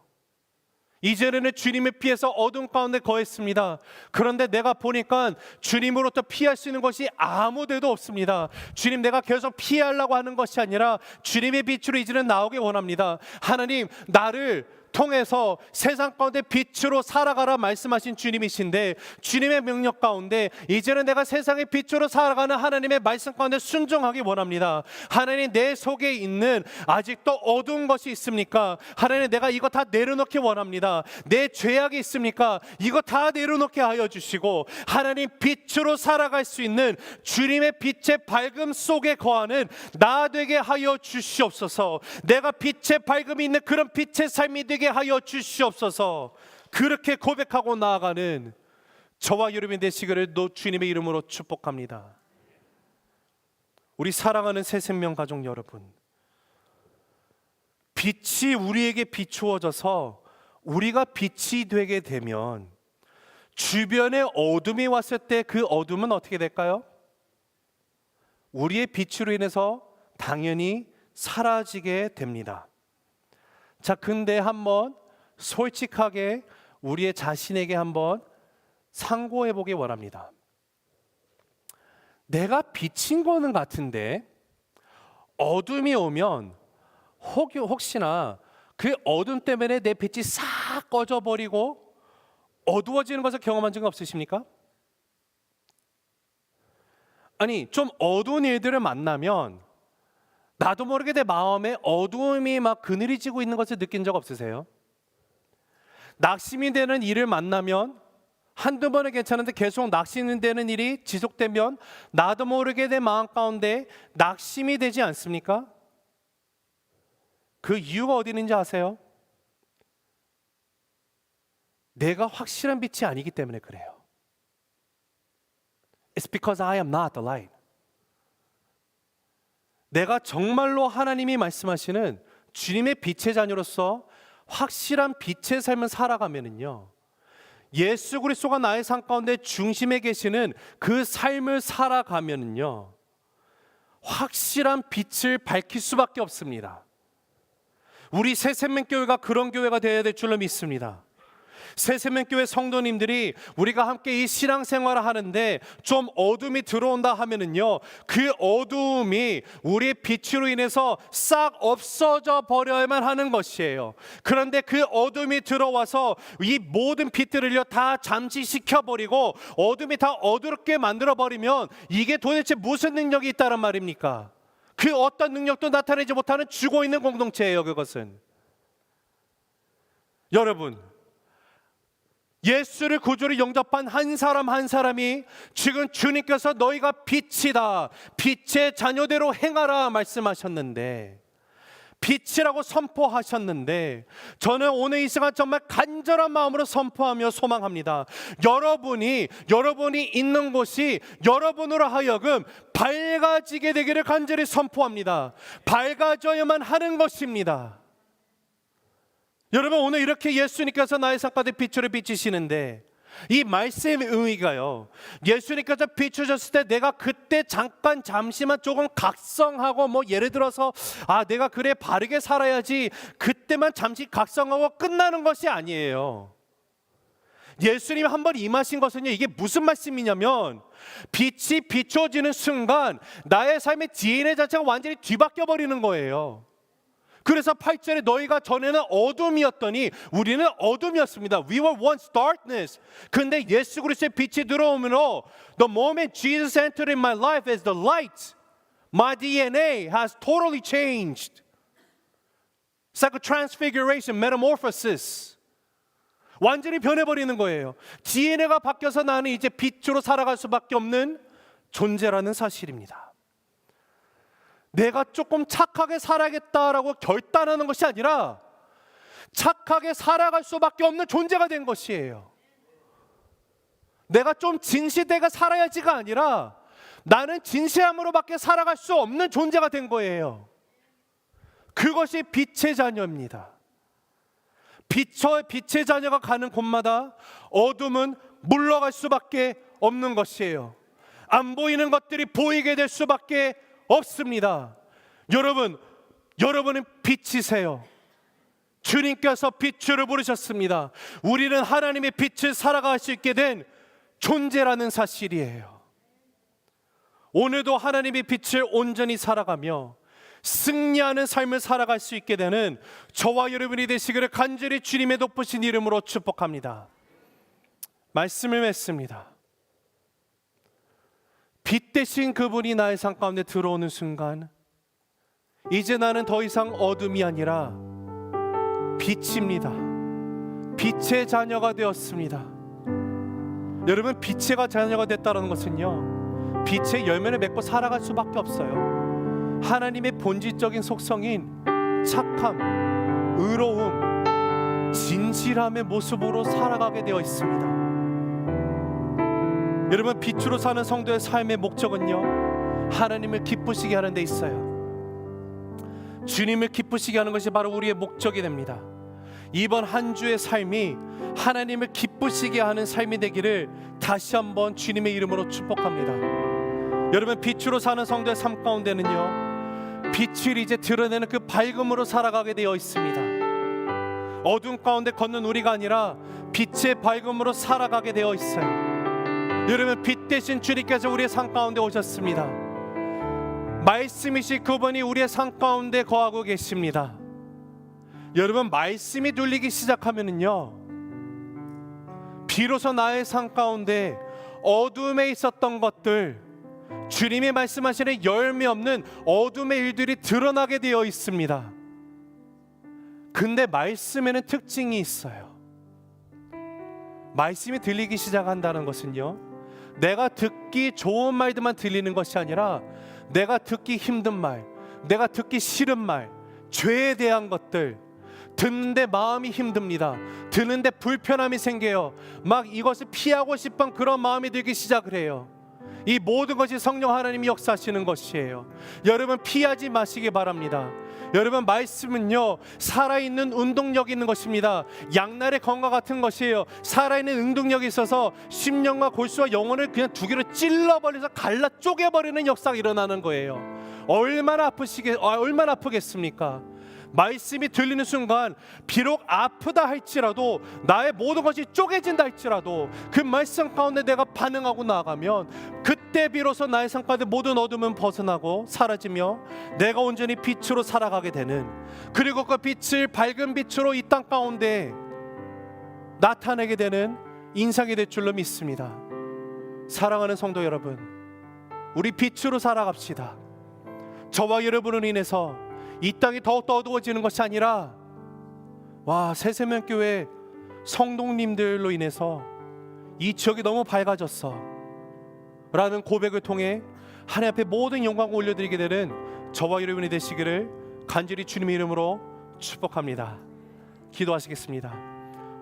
이전에는 주님의 피해서 어둠 가운데 거했습니다. 그런데 내가 보니까 주님으로부터 피할 수 있는 것이 아무 데도 없습니다. 주님, 내가 계속 피하려고 하는 것이 아니라 주님의 빛으로 이제는 나오기 원합니다. 하나님, 나를 통해서 세상 가운데 빛으로 살아가라 말씀하신 주님이신데, 주님의 명령 가운데 이제는 내가 세상의 빛으로 살아가는 하나님의 말씀 가운데 순종하기 원합니다. 하나님, 내 속에 있는 아직도 어두운 것이 있습니까? 하나님, 내가 이거 다 내려놓기 원합니다. 내 죄악이 있습니까? 이거 다 내려놓게 하여 주시고, 하나님, 빛으로 살아갈 수 있는 주님의 빛의 밝음 속에 거하는 나 되게 하여 주시옵소서. 내가 빛의 밝음이 있는 그런 빛의 삶이 되게 하여 주시옵소서. 그렇게 고백하고 나아가는 저와 여러분이 되시기를 주님의 이름으로 축복합니다. 우리 사랑하는 새생명 가족 여러분, 빛이 우리에게 비추어져서 우리가 빛이 되게 되면 주변에 어둠이 왔을 때 그 어둠은 어떻게 될까요? 우리의 빛으로 인해서 당연히 사라지게 됩니다. 자, 근데 한번 솔직하게 우리의 자신에게 한번 상고해 보기 원합니다. 내가 빛인 거는 같은데 어둠이 오면 혹시나 그 어둠 때문에 내 빛이 싹 꺼져버리고 어두워지는 것을 경험한 적은 없으십니까? 아니, 좀 어두운 일들을 만나면 나도 모르게 내 마음에 어두움이 막 그늘이 지고 있는 것을 느낀 적 없으세요? 낙심이 되는 일을 만나면 한두 번은 괜찮은데 계속 낙심이 되는 일이 지속되면 나도 모르게 내 마음 가운데 낙심이 되지 않습니까? 그 이유가 어디 있는지 아세요? 내가 확실한 빛이 아니기 때문에 그래요. It's because I am not the light. 내가 정말로 하나님이 말씀하시는 주님의 빛의 자녀로서 확실한 빛의 삶을 살아가면은요, 예수 그리스도가 나의 삶 가운데 중심에 계시는 그 삶을 살아가면은요, 확실한 빛을 밝힐 수밖에 없습니다. 우리 새생명교회가 그런 교회가 되어야 될 줄로 믿습니다. 새생명교회 성도님들이 우리가 함께 이 신앙생활을 하는데 좀 어둠이 들어온다 하면은요, 그 어두움이 우리의 빛으로 인해서 싹 없어져 버려야만 하는 것이에요. 그런데 그 어둠이 들어와서 이 모든 빛들을요 다 잠식시켜 버리고 어둠이 다 어둡게 만들어 버리면 이게 도대체 무슨 능력이 있다란 말입니까? 그 어떤 능력도 나타내지 못하는 죽어 있는 공동체예요. 그것은 여러분, 예수를 구주로 영접한 한 사람 한 사람이 지금 주님께서 너희가 빛이다, 빛의 자녀대로 행하라 말씀하셨는데, 빛이라고 선포하셨는데, 저는 오늘 이 시간 정말 간절한 마음으로 선포하며 소망합니다. 여러분이 있는 곳이 여러분으로 하여금 밝아지게 되기를 간절히 선포합니다. 밝아져야만 하는 것입니다. 여러분, 오늘 이렇게 예수님께서 나의 삶 가운데 빛으로 비치시는데, 이 말씀의 의미가요, 예수님께서 비추셨을 때 내가 그때 잠시만 조금 각성하고, 뭐 예를 들어서 내가 그래 바르게 살아야지, 그때만 잠시 각성하고 끝나는 것이 아니에요. 예수님이 한번 임하신 것은요, 이게 무슨 말씀이냐면, 빛이 비춰지는 순간 나의 삶의 DNA 자체가 완전히 뒤바뀌어 버리는 거예요. 그래서 8절에 너희가 전에는 어둠이었더니 우리는 어둠이었습니다. We were once darkness. 근데 예수 그리스도의 빛이 들어오므로 the moment Jesus entered in my life as the light, my DNA has totally changed. It's like a transfiguration, metamorphosis. 완전히 변해버리는 거예요. DNA가 바뀌어서 나는 이제 빛으로 살아갈 수밖에 없는 존재라는 사실입니다. 내가 조금 착하게 살아야겠다라고 결단하는 것이 아니라 착하게 살아갈 수밖에 없는 존재가 된 것이에요. 내가 좀 진실되게 살아야지가 아니라 나는 진실함으로밖에 살아갈 수 없는 존재가 된 거예요. 그것이 빛의 자녀입니다. 빛의 자녀가 가는 곳마다 어둠은 물러갈 수밖에 없는 것이에요. 안 보이는 것들이 보이게 될 수밖에 없습니다. 여러분은 빛이세요. 주님께서 빛으로 부르셨습니다. 우리는 하나님의 빛을 살아갈 수 있게 된 존재라는 사실이에요. 오늘도 하나님의 빛을 온전히 살아가며 승리하는 삶을 살아갈 수 있게 되는 저와 여러분이 되시기를 간절히 주님의 높으신 이름으로 축복합니다. 말씀을 맺습니다. 빛 대신 그분이 나의 삶 가운데 들어오는 순간 이제 나는 더 이상 어둠이 아니라 빛입니다. 빛의 자녀가 되었습니다. 여러분, 빛의 자녀가 됐다는 것은요, 빛의 열매를 맺고 살아갈 수밖에 없어요. 하나님의 본질적인 속성인 착함, 의로움, 진실함의 모습으로 살아가게 되어 있습니다. 여러분, 빛으로 사는 성도의 삶의 목적은요, 하나님을 기쁘시게 하는 데 있어요. 주님을 기쁘시게 하는 것이 바로 우리의 목적이 됩니다. 이번 한 주의 삶이 하나님을 기쁘시게 하는 삶이 되기를 다시 한번 주님의 이름으로 축복합니다. 여러분, 빛으로 사는 성도의 삶 가운데는요, 빛을 이제 드러내는 그 밝음으로 살아가게 되어 있습니다. 어둠 가운데 걷는 우리가 아니라 빛의 밝음으로 살아가게 되어 있어요. 여러분, 빛 대신 주님께서 우리의 삶 가운데 오셨습니다. 말씀이신 그분이 우리의 삶 가운데 거하고 계십니다. 여러분, 말씀이 들리기 시작하면은요, 비로소 나의 삶 가운데 어둠에 있었던 것들, 주님이 말씀하시는 열매 없는 어둠의 일들이 드러나게 되어 있습니다. 근데 말씀에는 특징이 있어요. 말씀이 들리기 시작한다는 것은요, 내가 듣기 좋은 말들만 들리는 것이 아니라 내가 듣기 힘든 말, 내가 듣기 싫은 말, 죄에 대한 것들, 듣는데 마음이 힘듭니다. 듣는데 불편함이 생겨요. 막 이것을 피하고 싶은 그런 마음이 들기 시작을 해요. 이 모든 것이 성령 하나님이 역사하시는 것이에요. 여러분, 피하지 마시기 바랍니다. 여러분, 말씀은요, 살아있는 운동력이 있는 것입니다. 양날의 검과 같은 것이에요. 살아있는 운동력이 있어서 심령과 골수와 영혼을 그냥 두 개로 찔러버려서 갈라 쪼개버리는 역사가 일어나는 거예요. 얼마나 아프겠습니까? 말씀이 들리는 순간 비록 아프다 할지라도, 나의 모든 것이 쪼개진다 할지라도 그 말씀 가운데 내가 반응하고 나아가면 그때 비로소 나의 삶 가운데 모든 어둠은 벗어나고 사라지며 내가 온전히 빛으로 살아가게 되는, 그리고 그 빛을 밝은 빛으로 이 땅 가운데 나타내게 되는 인상이 될 줄로 믿습니다. 사랑하는 성도 여러분, 우리 빛으로 살아갑시다. 저와 여러분을 인해서 이 땅이 더욱더 어두워지는 것이 아니라, 새세면교회 성도님들로 인해서 이 지역이 너무 밝아졌어 라는 고백을 통해 하나님 앞에 모든 영광을 올려드리게 되는 저와 여러분이 되시기를 간절히 주님의 이름으로 축복합니다. 기도하시겠습니다.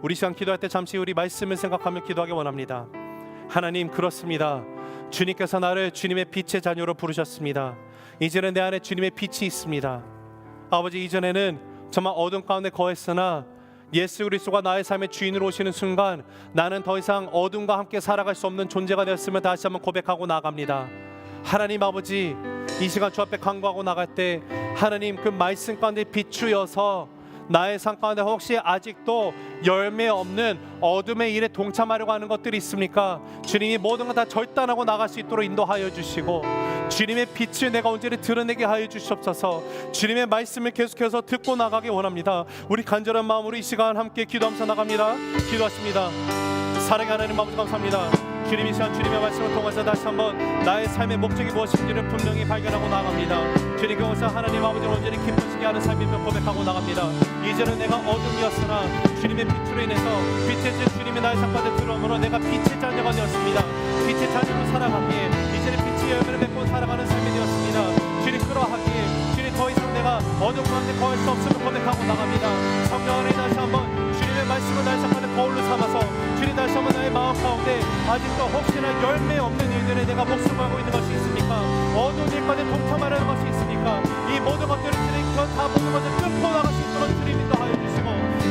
우리 시간 기도할 때 잠시 우리 말씀을 생각하며 기도하기 원합니다. 하나님, 그렇습니다. 주님께서 나를 주님의 빛의 자녀로 부르셨습니다. 이제는 내 안에 주님의 빛이 있습니다. 아버지, 이전에는 정말 어둠 가운데 거했으나 예수 그리스도가 나의 삶의 주인으로 오시는 순간 나는 더 이상 어둠과 함께 살아갈 수 없는 존재가 되었음을 다시 한번 고백하고 나갑니다. 하나님 아버지, 이 시간 주 앞에 간구하고 나갈 때 하나님, 그 말씀 가운데 비추어서 나의 삶 가운데 혹시 아직도 열매 없는 어둠의 일에 동참하려고 하는 것들이 있습니까? 주님이 모든 것 다 절단하고 나갈 수 있도록 인도하여 주시고, 주님의 빛을 내가 온전히 드러내게 하여 주시옵소서. 주님의 말씀을 계속해서 듣고 나가기 원합니다. 우리 간절한 마음으로 이 시간 함께 기도하면서 나갑니다. 기도하십니다. 사랑의 하나님 아버지, 감사합니다. 주님, 이 시간 주님의 말씀을 통해서 다시 한번 나의 삶의 목적이 무엇인지를 분명히 발견하고 나갑니다. 주님, 그것을 하나님 아버지를 온전히 기쁘시게 하는 삶이며 고백하고 나갑니다. 이제는 내가 어둠이었으나 주님의 빛으로 인해서 빛의 주 주님이 나의 삶 가운데 들어오므로 내가 빛의 자녀가 되었습니다. 빛의 자녀로 살아가기에 이제는 빛의 열매를 맺고 살아가는 삶이 되었습니다. 주님, 그러하기에 주님, 더 이상 내가 어둠 가운데 거할 수 없음을 고백하고 나갑니다. 성령 안에 다시 한번 주님의 말씀을 나의 삶 가운데 거울로 삼아서 주님, 다시 한번 나의 마음 가운데 아직도 혹시나 열매 없는 일들에 내가 목숨을 걸고 있는 것이 있습니까? 어두운 일까지 동참하려는 것이 있습니까? 이 모든 것들을 주님, 다 모든 것을 끊고 나갈 수 있도록 주님 인도하여 주시고,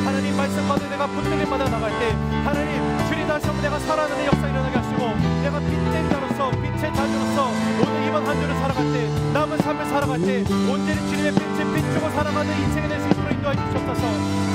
하나님 말씀 가운데 내가 붙들림마다 나갈 때 하나님, 주님 다시 한번 내가 살아나는 역사 일어나게 하시고, 내가 빛의 자로서 빛의 자녀로서 오늘 이번 한 주를 살아갈 때, 남은 삶을 살아갈 때 온전히 주님의 빛을 비추고 살아가는 인생이 될 수 있도록 인도해 주시옵소서.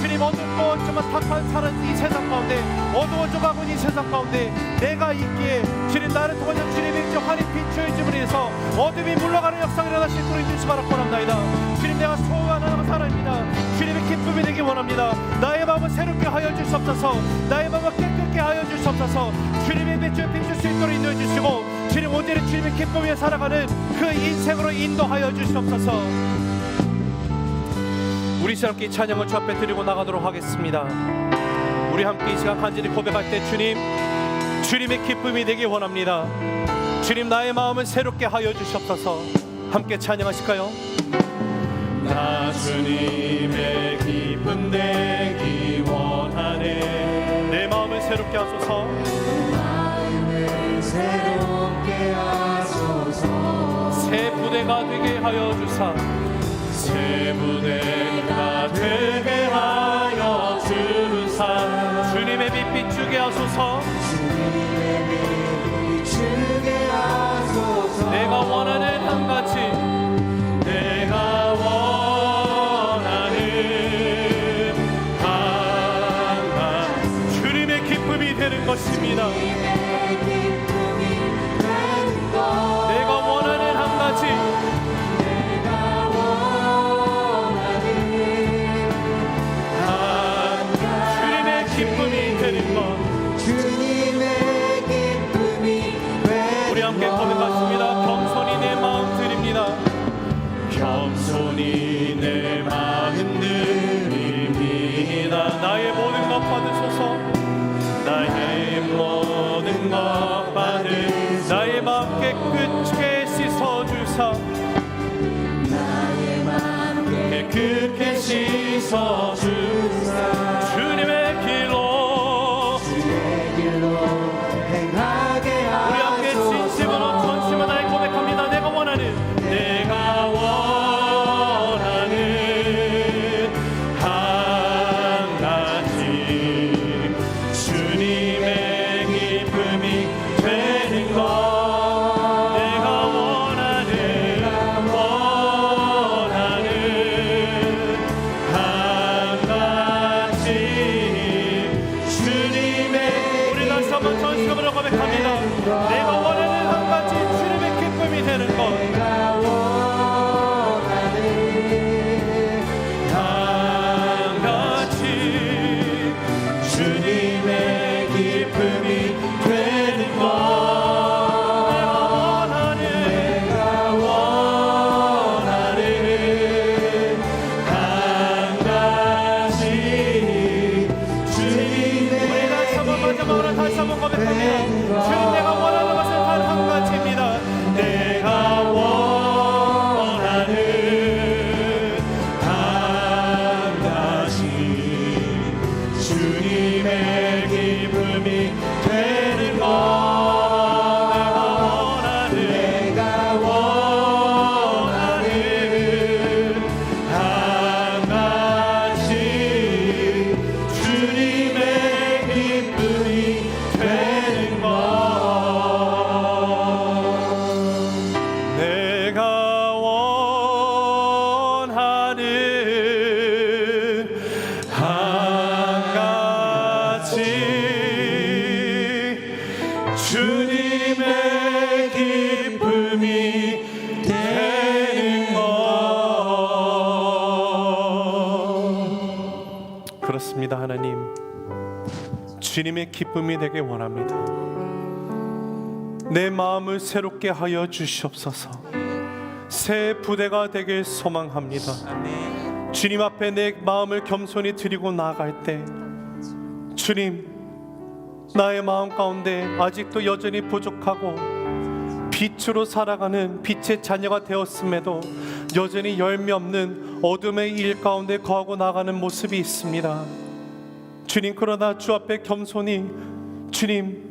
주님, 어둡고 정말 탁한 사는 이 세상 가운데, 어두워져가고 이 세상 가운데 내가 있기에 주님, 나를 통하여 주님의 환히 비추어 주므로 인해서 어둠이 물러가는 역사가 일어나실 수 있는 줄 바랍니다. 주님, 내가 소원하는 사람입니다. 주님의 기쁨이 되기 원합니다. 나의 마음을 새롭게 하여 주시옵소서. 나의 마음을 깨끗게 하여 주시옵소서. 주님의 빛을 비출 수 있도록 인도해 주시고, 주님, 온전히 주님의 기쁨 위에 살아가는 그 인생으로 인도하여 주시옵소서. 우리 함께 이 찬양을 주 앞에 드리고 나가도록 하겠습니다. 우리 함께 이 시간 간절히 고백할 때 주님, 주님의 기쁨이 되기 원합니다. 주님, 나의 마음을 새롭게 하여 주시옵소서. 함께 찬양하실까요? 나 주님의 기쁨 되기 원하네. 내 마음을 새롭게 하소서. 마음을 새롭게 하소서. 새 부대가 되게 하여 주사. 새 부대가 되게 하여 주사. 주님의 빛 비추게 하소서. 주님의 빛 비추게 하소서. 내가 원하는 한 가지, 내가 원하는 한 가지, 주님의 기쁨이 되는 것입니다. 내가 원하는 한 가지, 주님의 기쁨이 되는 것. 주님의 기쁨이 우리 함께 고백하십니다. 겸손히 내 마음 드립니다. 겸손히 내 마음 드립니다. 나의 모든 것 받으소서. 나의 모든 것 받으 나의 마음 깨끗게 씻어주사. 나의 마음 깨끗게 씻어주사. 주님의 길로 행하게 하소서. 우리 함께 진심으로 전심으로 나의 고백합니다. 내가 원하는 한 가지, 주님의 기쁨이 되는 것. 내가 원하는 한 가지, 주님의. 우리 다시 한번 전심으로 고백합니다. 내가 원하는 한 가지, 주님의 기쁨이 되는 것. 한 가지, 주님의 기쁨이 되는 것. 내가 원하는 한 가지, 주님의. 우리 다시 한번 마지막으로 다시 한번 고백합니다. 주님, 내가 원하는 것은 단 한 가지입니다. 내가 원하는 한 가지, 주님의 기쁨이 되는 것. 내가 원하는 한 가지, 주님의 기쁨이 되는 것. 내가 원하는 한 가지, 주님의 기쁨이 되는 것. 그렇습니다. 하나님, 주님의 기쁨이 되게 원합니다. 내 마음을 새롭게 하여 주시옵소서. 새 부대가 되길 소망합니다. 주님 앞에 내 마음을 겸손히 드리고 나아갈 때, 주님, 나의 마음 가운데 아직도 여전히 부족하고 빛으로 살아가는 빛의 자녀가 되었음에도 여전히 열매 없는 어둠의 일 가운데 거하고 나가는 모습이 있습니다. 주님, 그러나 주 앞에 겸손히, 주님,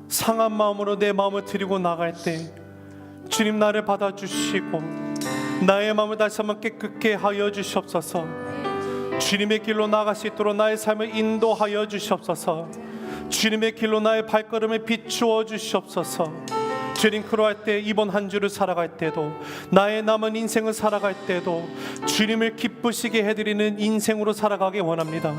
상한 마음으로 내 마음을 드리고 나갈 때 주님, 나를 받아주시고 나의 마음을 다시 한번 깨끗게 하여 주시옵소서. 주님의 길로 나아갈 수 있도록 나의 삶을 인도하여 주시옵소서. 주님의 길로 나의 발걸음을 비추어 주시옵소서. 주님, 그러할 때 이번 한 주를 살아갈 때도, 나의 남은 인생을 살아갈 때도 주님을 기쁘시게 해드리는 인생으로 살아가기 원합니다.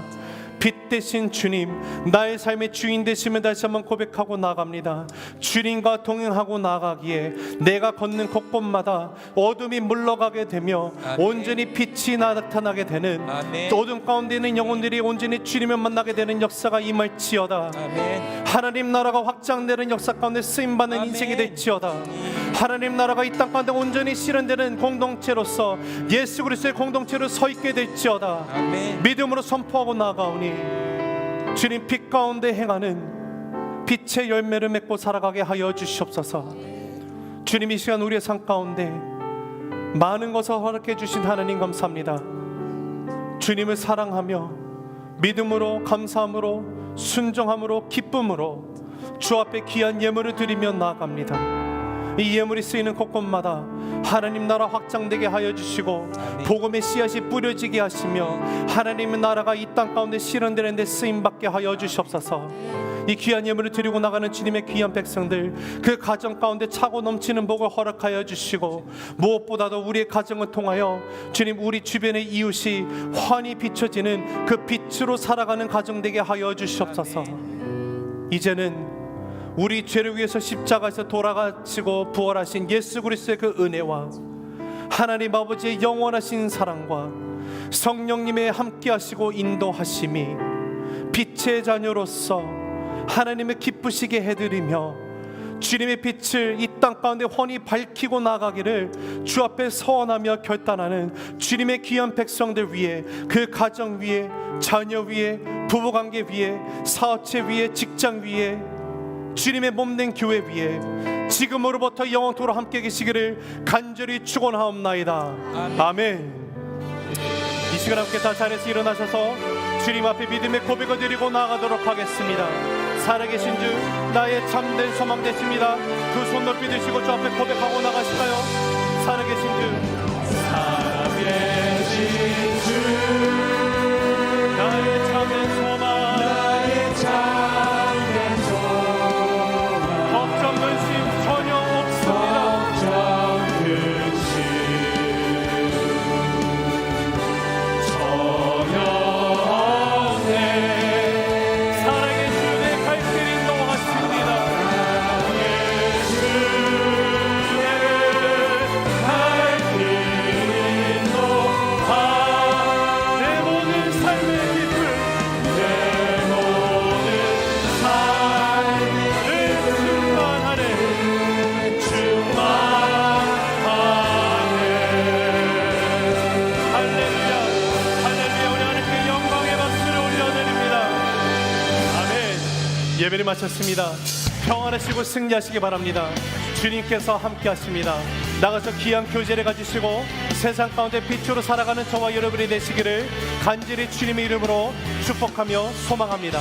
빛 대신 주님, 나의 삶의 주인 되심을 다시 한번 고백하고 나갑니다. 주님과 동행하고 나가기에 내가 걷는 곳곳마다 어둠이 물러가게 되며 아멘. 온전히 빛이 나타나게 되는, 아멘. 어둠 가운데 있는 영혼들이 온전히 주님을 만나게 되는 역사가 임할지어다. 아멘. 하나님 나라가 확장되는 역사 가운데 쓰임받는 아멘. 인생이 될지어다. 하나님 나라가 이 땅 가운데 온전히 실현되는 공동체로서 예수 그리스도의 공동체로 서 있게 될지어다. 아멘. 믿음으로 선포하고 나아가오니 주님, 빛 가운데 행하는 빛의 열매를 맺고 살아가게 하여 주시옵소서. 주님, 이 시간 우리의 삶 가운데 많은 것을 허락해 주신 하나님 감사합니다. 주님을 사랑하며 믿음으로, 감사함으로, 순종함으로, 기쁨으로 주 앞에 귀한 예물을 드리며 나아갑니다. 이 예물이 쓰이는 곳곳마다 하나님 나라 확장되게 하여 주시고 복음의 씨앗이 뿌려지게 하시며 하나님의 나라가 이 땅 가운데 실현되는 데 쓰임받게 하여 주시옵소서. 이 귀한 예물을 드리고 나가는 주님의 귀한 백성들, 그 가정 가운데 차고 넘치는 복을 허락하여 주시고, 무엇보다도 우리의 가정을 통하여 주님, 우리 주변의 이웃이 환히 비춰지는 그 빛으로 살아가는 가정 되게 하여 주시옵소서. 이제는 우리 죄를 위해서 십자가에서 돌아가시고 부활하신 예수 그리스도의 그 은혜와 하나님 아버지의 영원하신 사랑과 성령님의 함께하시고 인도하심이 빛의 자녀로서 하나님을 기쁘시게 해드리며 주님의 빛을 이 땅 가운데 훤히 밝히고 나가기를 주 앞에 서원하며 결단하는 주님의 귀한 백성들 위해, 그 가정 위에, 자녀 위에, 부부관계 위에, 사업체 위에, 직장 위에, 주님의 몸된 교회 위에 지금으로부터 영원토록 함께 계시기를 간절히 축원하옵나이다. 아멘. 이 시간 함께 다 자리에서 일어나셔서 주님 앞에 믿음의 고백을 드리고 나아가도록 하겠습니다. 살아계신 주, 나의 참된 소망 되십니다. 두 손 높이 드시고 주 앞에 고백하고 나가실까요? 살아계신 주, 살아계신 주, 나의 참된 소망, 나의 참된 소망, 걱정 근심 전혀 없습니다. 걱정 근심 전혀 없네. 살아계신 주의 갈 길 인도하십니다. 내 모든 삶의 기쁨, 내 모든 삶을 충만하네, 충만하네. 할렐루야, 할렐루야. 우리 하나님께 영광의 박수를 올려드립니다. 아멘. 예배를 마쳤습니다. 평안하시고 승리하시기 바랍니다. 주님께서 함께 하십니다. 나가서 귀한 교제를 가지시고 세상 가운데 빛으로 살아가는 저와 여러분이 되시기를 간절히 주님의 이름으로 축복하며 소망합니다.